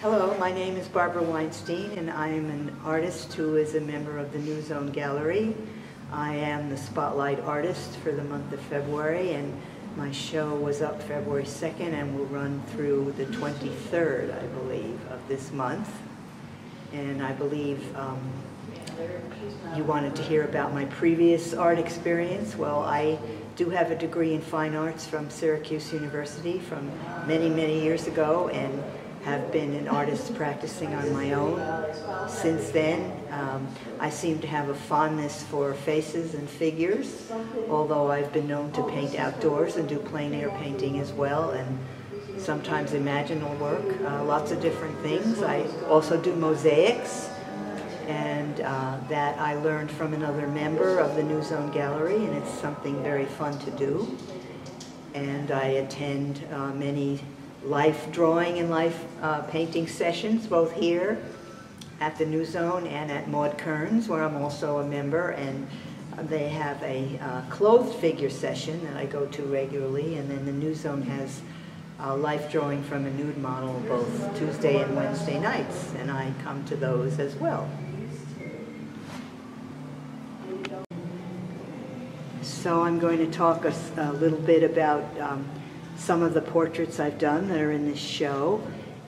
Hello, my name is Barbara Weinstein, and I am an artist who is a member of the NewZone Gallery. I am the spotlight artist for the month of February, and my show was up February 2nd and will run through the 23rd, I believe, of this month. And I believe you wanted to hear about my previous art experience. Well, I do have a degree in fine arts from Syracuse University from many, many years ago, and have been an artist practicing on my own since then. I seem to have a fondness for faces and figures, although I've been known to paint outdoors and do plein air painting as well, and sometimes imaginal work, lots of different things. I also do mosaics, and that I learned from another member of the NewZone Gallery, and it's something very fun to do. And I attend many life drawing and life painting sessions, both here at the NewZone and at Maud Kearns, where I'm also a member, and they have a clothed figure session that I go to regularly, and then the NewZone has life drawing from a nude model both Tuesday and Wednesday nights, and I come to those as well. So I'm going to talk a little bit about some of the portraits I've done that are in this show,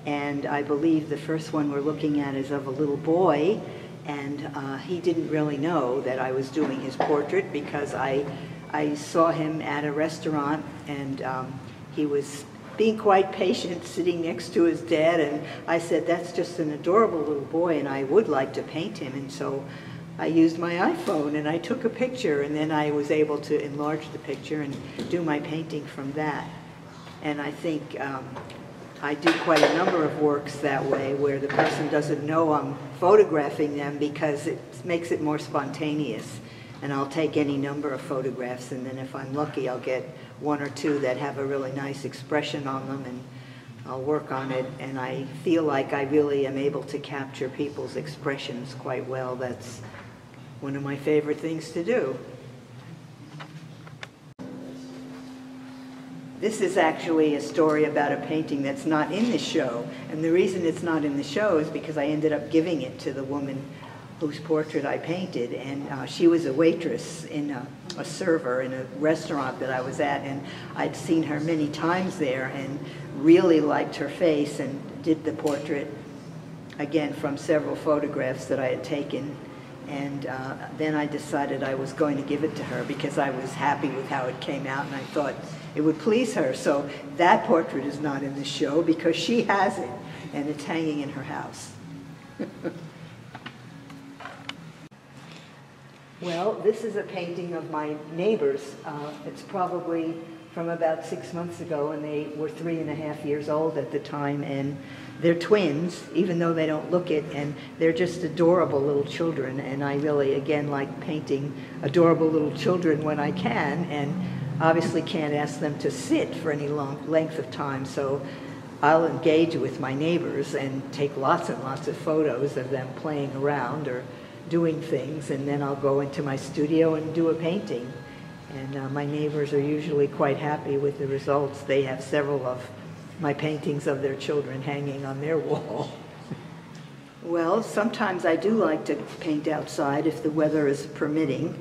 and I believe the first one we're looking at is of a little boy, and he didn't really know that I was doing his portrait because I saw him at a restaurant, and he was being quite patient sitting next to his dad, and I said, that's just an adorable little boy and I would like to paint him, and so I used my iPhone and I took a picture, and then I was able to enlarge the picture and do my painting from that. And I think I do quite a number of works that way where the person doesn't know I'm photographing them because it makes it more spontaneous. And I'll take any number of photographs, and then if I'm lucky I'll get one or two that have a really nice expression on them, and I'll work on it, and I feel like I really am able to capture people's expressions quite well. That's one of my favorite things to do. This is actually a story about a painting that's not in the show, and the reason it's not in the show is because I ended up giving it to the woman whose portrait I painted, and she was a waitress in a server in a restaurant that I was at, and I'd seen her many times there and really liked her face and did the portrait again from several photographs that I had taken. And then I decided I was going to give it to her because I was happy with how it came out, and I thought it would please her. So that portrait is not in the show because she has it, and it's hanging in her house. Well, this is a painting of my neighbors. It's probably from about 6 months ago, and they were 3.5 years old at the time, and they're twins, even though they don't look it, and they're just adorable little children, and I really, again, like painting adorable little children when I can, and obviously can't ask them to sit for any long length of time, so I'll engage with my neighbors and take lots and lots of photos of them playing around or doing things, and then I'll go into my studio and do a painting. And my neighbors are usually quite happy with the results. They have several of my paintings of their children hanging on their wall. Well, sometimes I do like to paint outside if the weather is permitting.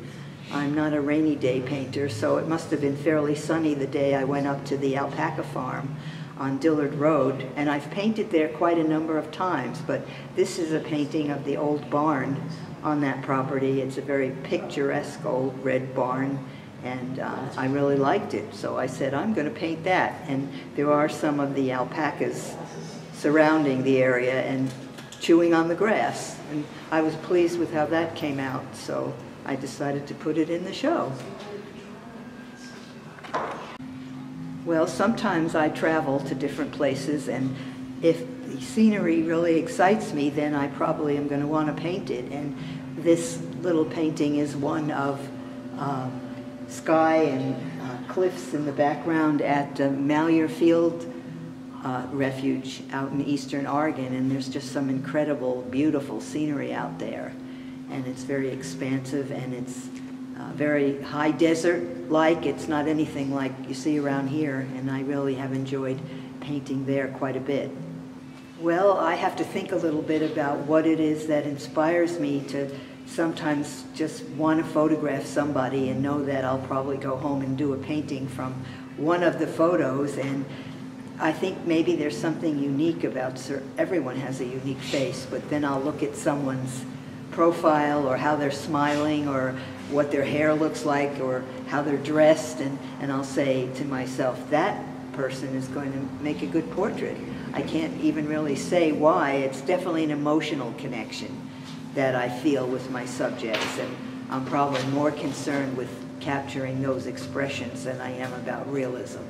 I'm not a rainy day painter, so it must have been fairly sunny the day I went up to the alpaca farm on Dillard Road, and I've painted there quite a number of times, but this is a painting of the old barn on that property. It's a very picturesque old red barn, and I really liked it, so I said I'm going to paint that. And there are some of the alpacas surrounding the area and chewing on the grass, and I was pleased with how that came out, so I decided to put it in the show. Well, sometimes I travel to different places, and if the scenery really excites me, then I probably am going to want to paint it. And this little painting is one of sky and cliffs in the background at Malheur Field Refuge out in eastern Oregon, and there's just some incredible, beautiful scenery out there. And it's very expansive, and it's very high desert-like. It's not anything like you see around here, and I really have enjoyed painting there quite a bit. Well, I have to think a little bit about what it is that inspires me to sometimes just want to photograph somebody and know that I'll probably go home and do a painting from one of the photos. And I think maybe there's something unique about, everyone has a unique face, but then I'll look at someone's profile or how they're smiling or what their hair looks like or how they're dressed, and I'll say to myself, that person is going to make a good portrait. I can't even really say why. It's definitely an emotional connection that I feel with my subjects, and I'm probably more concerned with capturing those expressions than I am about realism.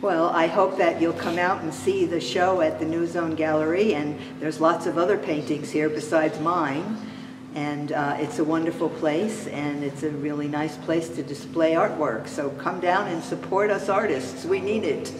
Well, I hope that you'll come out and see the show at the NewZone Gallery, and there's lots of other paintings here besides mine, and it's a wonderful place, and it's a really nice place to display artwork. So come down and support us artists. We need it.